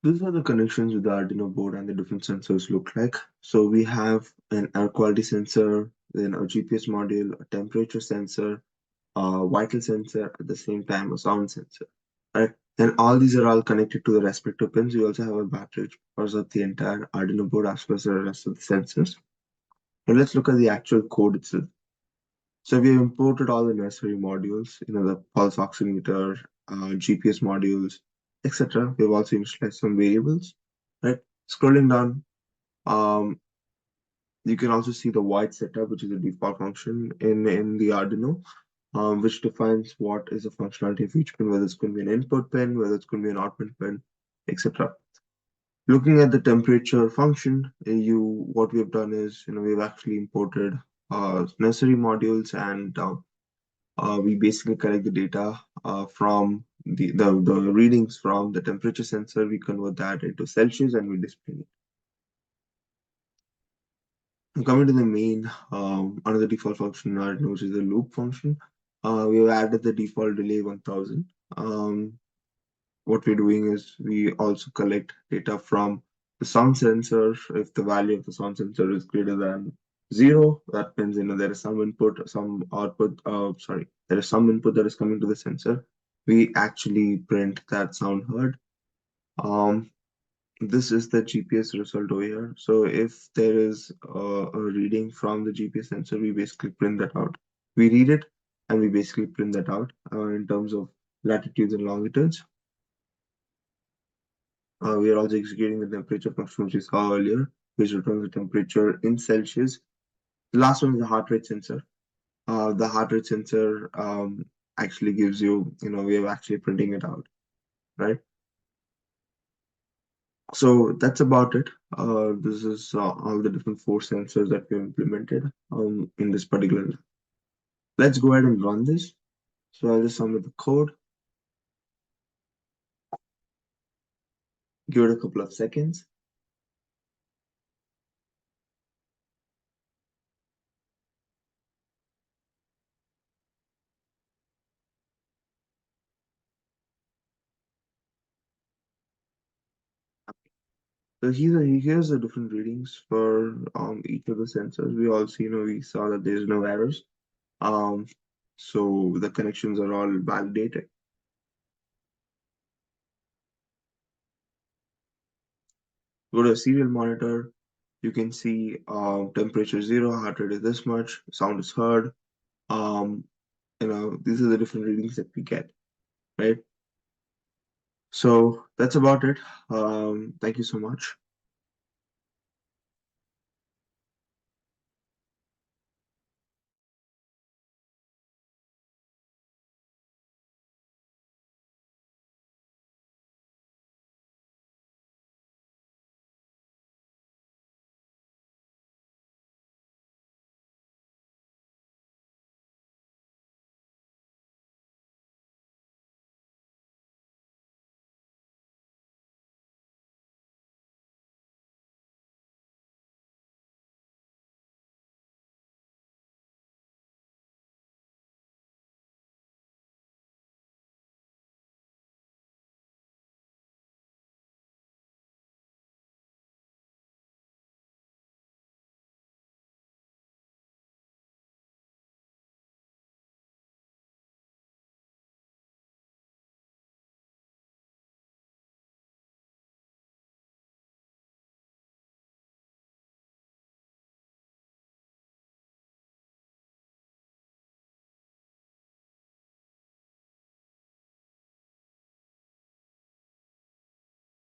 These are the connections with the Arduino board and the different sensors look like. So we have an air quality sensor, then a GPS module, a temperature sensor, a vital sensor, at the same time a sound sensor. Right? Then all these are all connected to the respective pins. We also have a battery which powers up the entire Arduino board as well as the rest of the sensors. Now let's look at the actual code itself. So we have imported all the necessary modules, the pulse oximeter, GPS modules, etc. We've also initialized some variables, right? Scrolling down, um, you can also see the void setup, which is a default function in the Arduino, which defines what is the functionality of each pin, whether it's going to be an input pin, whether it's going to be an output pin, etc. Looking at the temperature function, what we have done is, we've actually imported necessary modules and we basically collect the data from the readings from the temperature sensor. We convert that into Celsius and we display it. And coming to the main, another default function, which is the loop function. We have added the default delay 1000. What we're doing is we also collect data from the sound sensor. If the value of the sound sensor is greater than 0, that means there is some input, some output. There is some input that is coming to the sensor. We actually print that sound heard. This is the GPS result over here. So if there is a reading from the GPS sensor, we basically print that out. We read it and we basically print that out in terms of latitudes and longitudes. We are also executing the temperature function which we saw earlier, which returns the temperature in Celsius. The last one is the heart rate sensor. The heart rate sensor actually gives you, we are actually printing it out, right? So that's about it. This is all the different force sensors that we implemented in this particular lab. Let's go ahead and run this. So I'll just submit the code, give it a couple of seconds. So here's the different readings for each of the sensors. We also, we saw that there's no errors. Um, so the connections are all validated. Go to a serial monitor. You can see temperature 0, heart rate is this much, sound is heard. These are the different readings that we get, right? So that's about it. Thank you so much.